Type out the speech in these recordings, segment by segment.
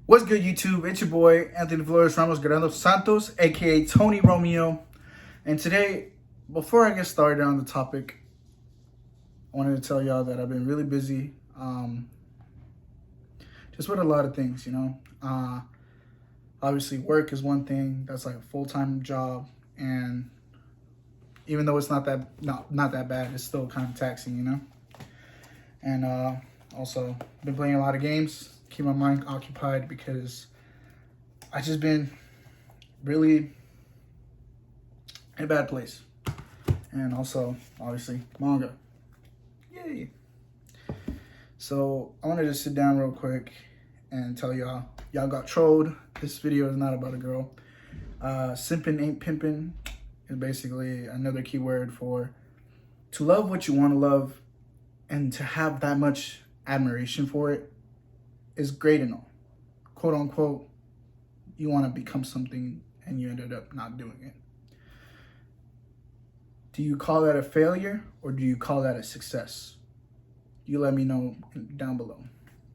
What's good, YouTube? It's your boy, Anthony Flores Ramos Grando Santos, aka Tony Romeo. And today, before I get started on the topic, I wanted to tell y'all that I've been really busy. Just with a lot of things, Obviously, work is one thing. That's like a full-time job. And even though it's not that bad, it's still kind of taxing, And also, been playing a lot of games. Keep my mind occupied because I just been really in a bad place. And also, obviously, manga. Yay! So I wanted to sit down real quick and tell y'all got trolled. This video is not about a girl. Simping ain't pimping is basically another keyword for to love what you want to love and to have that much admiration for it is great and all. Quote unquote, you want to become something and you ended up not doing it. Do you call that a failure or do you call that a success? You let me know down below.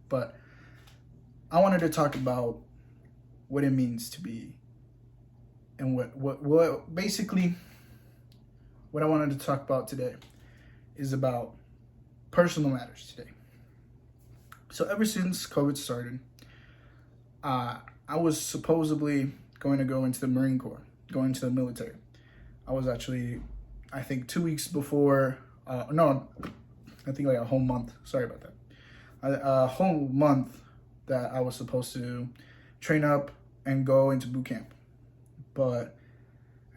But I wanted to talk about what it means to be and what basically what I wanted to talk about today is about personal matters today. So ever since COVID started, I was supposedly going to go into the Marine Corps, go into the military. I was actually, I think 2 weeks before, I think like a whole month. Sorry about that. A whole month that I was supposed to train up and go into boot camp. But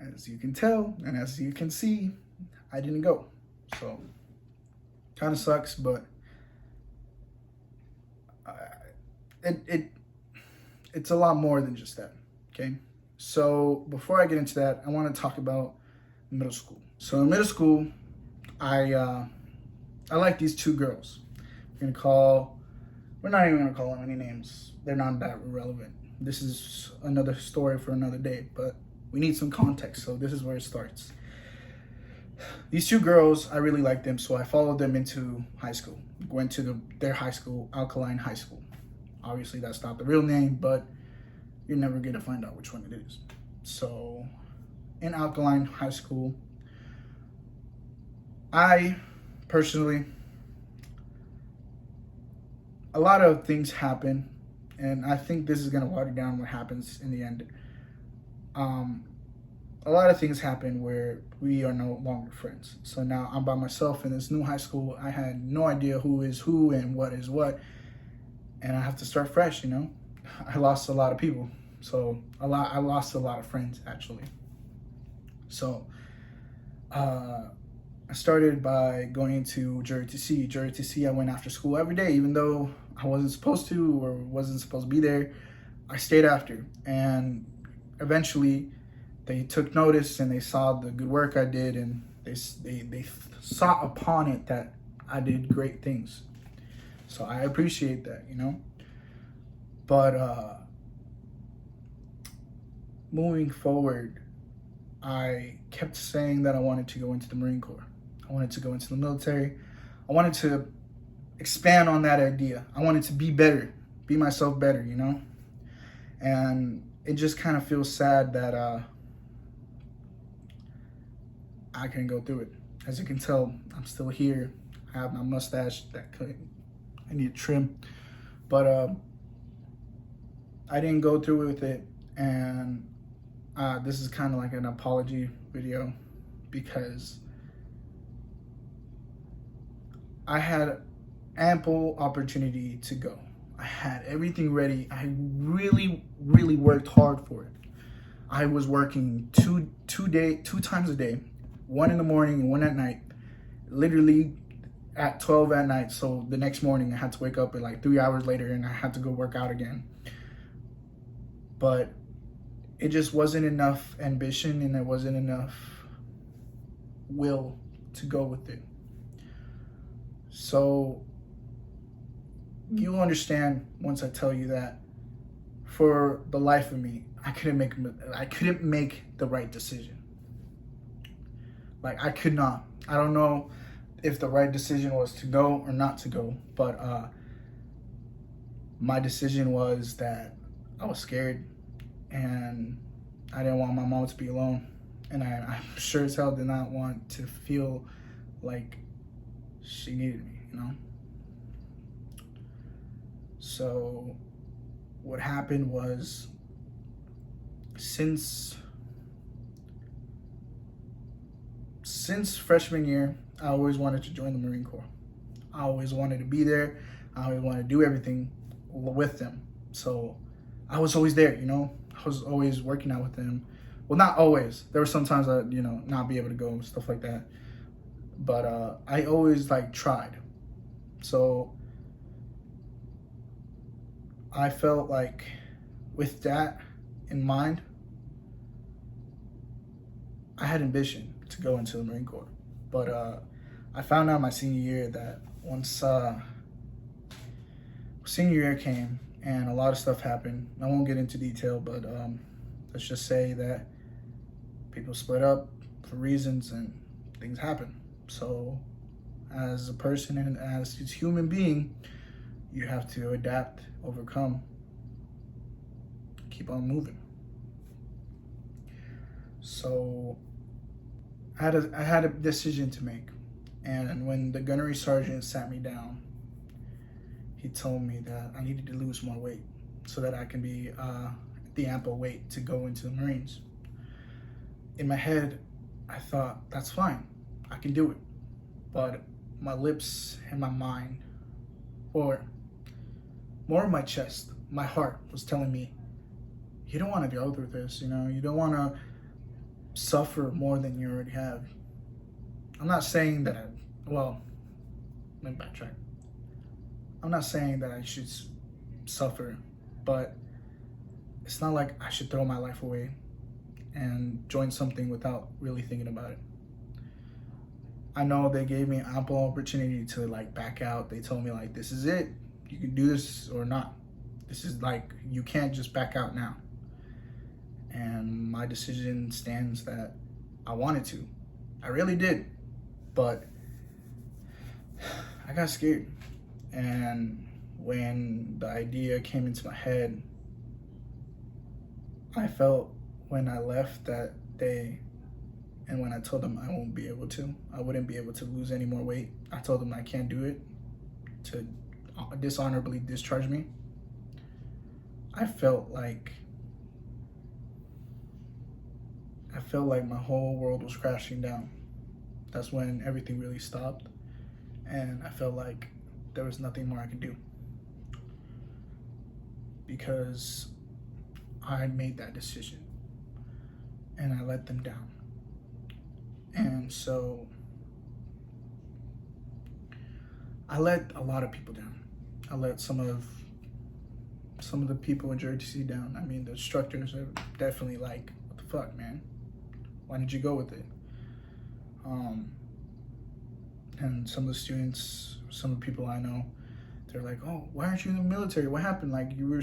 as you can tell, and as you can see, I didn't go. So kind of sucks, but it's a lot more than just that, okay? So before I get into that, I want to talk about middle school. So in middle school, I like these two girls. We're not even gonna call them any names. They're not that relevant. This is another story for another day, but we need some context, so this is where it starts. These two girls, I really liked them, so I followed them into high school. Went to their high school, Alkaline High School. Obviously, that's not the real name, but you're never going to find out which one it is. So, in Alkaline High School, I personally, a lot of things happen, and I think this is going to water down what happens in the end. A lot of things happen where we are no longer friends. So now I'm by myself in this new high school. I had no idea who is who and what is what. And I have to start fresh, I lost a lot of people. I lost a lot of friends, actually. So I started by going into Jury TC. Jury TC, I went after school every day, even though I wasn't supposed to or wasn't supposed to be there. I stayed after. And eventually, they took notice and they saw the good work I did, and they saw upon it that I did great things. So I appreciate that, But moving forward, I kept saying that I wanted to go into the Marine Corps. I wanted to go into the military. I wanted to expand on that idea. I wanted to be better, be myself better, And it just kind of feels sad that I couldn't go through it. As you can tell, I'm still here. I have my mustache that I need to trim. But I didn't go through with it. And this is kind of like an apology video because I had ample opportunity to go. I had everything ready. I really, really worked hard for it. I was working two times a day, one in the morning and one at night, literally at 12 at night. So the next morning I had to wake up at like 3 hours later and I had to go work out again. But it just wasn't enough ambition and there wasn't enough will to go with it. So you'll understand once I tell you that for the life of me, I couldn't make the right decision. Like I could not. I don't know if the right decision was to go or not to go, but my decision was that I was scared, and I didn't want my mom to be alone. And I'm sure as hell did not want to feel like she needed me, you know? So what happened was, since freshman year, I always wanted to join the Marine Corps. I always wanted to be there. I always wanted to do everything with them. So I was always there, you know? I was always working out with them. Well, not always. There were some times I'd, not be able to go and stuff like that. But I always, tried. So I felt like with that in mind, I had ambition to go into the Marine Corps. But I found out my senior year that once senior year came and a lot of stuff happened. I won't get into detail, but let's just say that people split up for reasons and things happen. So as a person and as a human being, you have to adapt, overcome, keep on moving. So I had a decision to make. And when the gunnery sergeant sat me down, he told me that I needed to lose more weight so that I can be the ample weight to go into the Marines. In my head, I thought, that's fine, I can do it. But my lips and my mind, or more of my chest, my heart was telling me, you don't want to go through this, you don't want to suffer more than you already have. I'm not saying that let me backtrack. I'm not saying that I should suffer, but it's not like I should throw my life away and join something without really thinking about it. I know they gave me ample opportunity to back out. They told me this is it. You can do this or not. This is you can't just back out now. And my decision stands that I wanted to. I really did. But I got scared. And when the idea came into my head, I felt when I left that day and when I told them I wouldn't be able to lose any more weight, I told them I can't do it, to dishonorably discharge me. I felt like my whole world was crashing down. That's when everything really stopped. And I felt like there was nothing more I could do. Because I had made that decision. And I let them down. And so I let a lot of people down. I let some of the people in JROTC down. I mean, the instructors are definitely what the fuck, man? Why did you go with it? And some of the students, some of the people I know, they're like, oh, why aren't you in the military? What happened? You were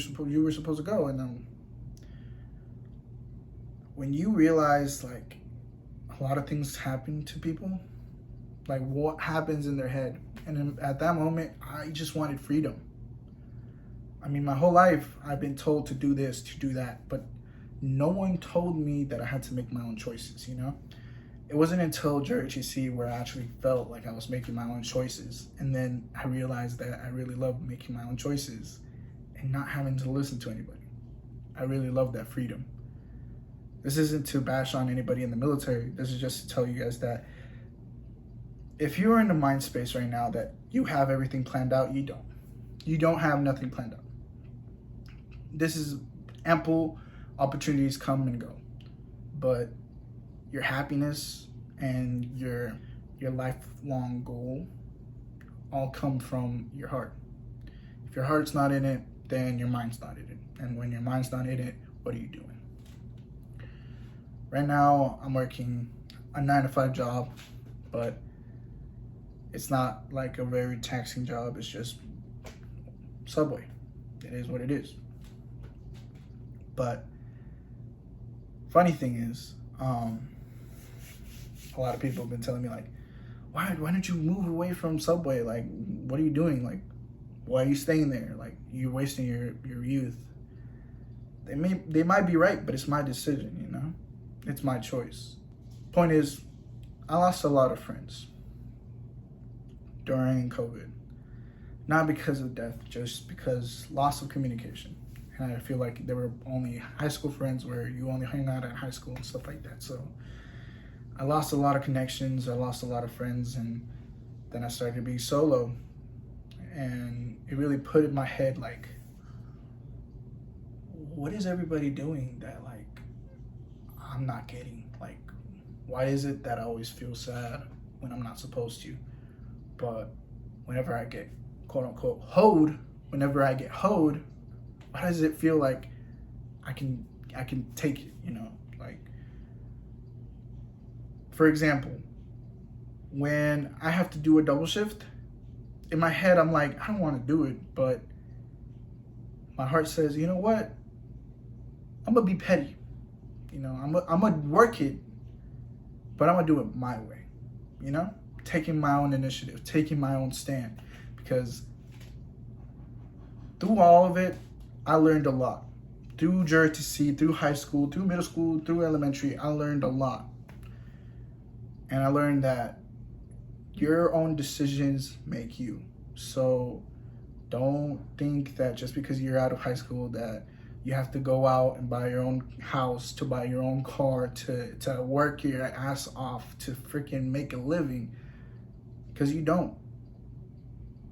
supposed to go. And when you realize a lot of things happen to people, what happens in their head. And at that moment, I just wanted freedom. I mean, my whole life, I've been told to do this, to do that, but no one told me that I had to make my own choices, It wasn't until JROTC where I actually felt like I was making my own choices. And then I realized that I really love making my own choices and not having to listen to anybody. I really love that freedom. This isn't to bash on anybody in the military. This is just to tell you guys that if you are in the mind space right now that you have everything planned out, you don't. You don't have nothing planned out. This is ample opportunities come and go. But your happiness and your lifelong goal all come from your heart. If your heart's not in it, then your mind's not in it. And when your mind's not in it, what are you doing? Right now, I'm working a 9-to-5 job, but it's not a very taxing job. It's just Subway. It is what it is. But funny thing is, a lot of people have been telling me why don't you move away from Subway? What are you doing? Why are you staying there? You're wasting your youth. They might be right, but it's my decision, you know? It's my choice. Point is, I lost a lot of friends during COVID. Not because of death, just because loss of communication. And I feel like they were only high school friends where you only hang out at high school and stuff like that. So I lost a lot of connections, I lost a lot of friends, and then I started to be solo. And it really put in my head, like, what is everybody doing that, like, I'm not getting? Like, why is it that I always feel sad when I'm not supposed to? But whenever I get quote unquote hoed, whenever I get hoed, why does it feel like I can take it, you know? Like, for example, when I have to do a double shift, in my head I'm like, I don't want to do it, but my heart says, you know what? I'm gonna be petty. You know, I'm gonna work it, but I'm gonna do it my way, you know? Taking my own initiative, taking my own stand. Because through all of it, I learned a lot. Through JROTC, through high school, through middle school, through elementary, I learned a lot. And I learned that your own decisions make you. So don't think that just because you're out of high school that you have to go out and buy your own house, to buy your own car, to work your ass off to freaking make a living. Because you don't.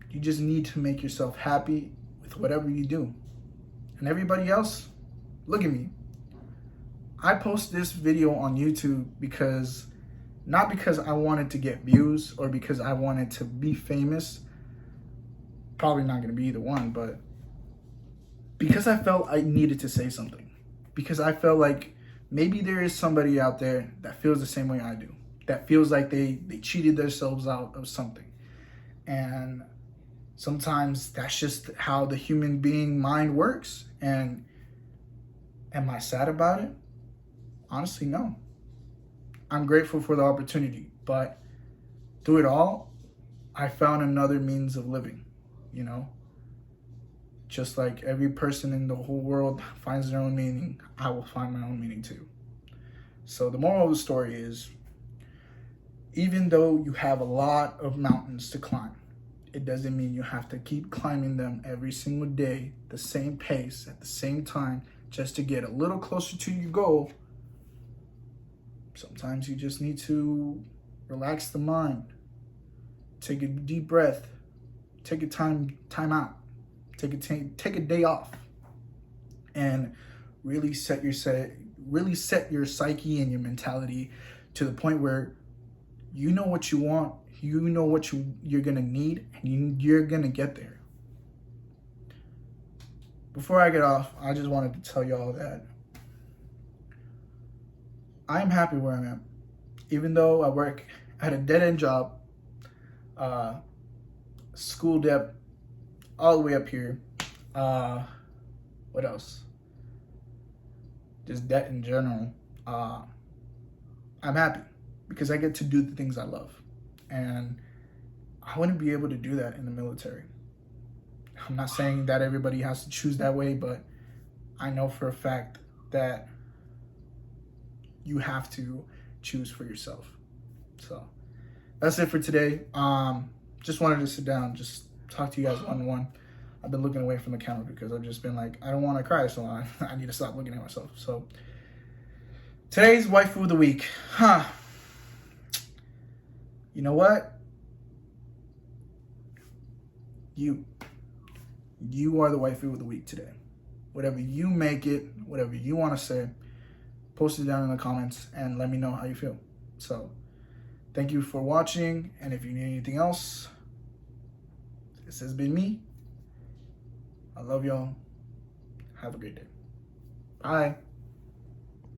You just need to make yourself happy with whatever you do. And everybody else, look at me. I post this video on YouTube not because I wanted to get views or because I wanted to be famous. Probably not going to be either one, but because I felt I needed to say something. Because I felt like maybe there is somebody out there that feels the same way I do. That feels like they cheated themselves out of something. And sometimes that's just how the human being mind works. And am I sad about it? Honestly, no. I'm grateful for the opportunity, but through it all, I found another means of living, you know? Just like every person in the whole world finds their own meaning, I will find my own meaning too. So the moral of the story is, even though you have a lot of mountains to climb, it doesn't mean you have to keep climbing them every single day, the same pace, at the same time, just to get a little closer to your goal. Sometimes you just need to relax the mind, take a deep breath, take a time out, take a day off, and really set your psyche and your mentality to the point where you know what you want, you know what you're gonna need, and you're gonna get there. Before I get off, I just wanted to tell y'all that I am happy where I'm at. Even though I work at a dead-end job, school debt all the way up here. What else? Just debt in general. I'm happy because I get to do the things I love. And I wouldn't be able to do that in the military. I'm not saying that everybody has to choose that way, but I know for a fact that you have to choose for yourself. So that's it for today. Just wanted to sit down, just talk to you guys one-on-one. I've been looking away from the camera because I've just been like, I don't want to cry, so I need to stop looking at myself. So today's waifu of the week. You know what? You are the waifu of the week today. Whatever you make it, whatever you want to say, post it down in the comments and let me know how you feel. So thank you for watching. And if you need anything else, this has been me. I love y'all. Have a great day. Bye.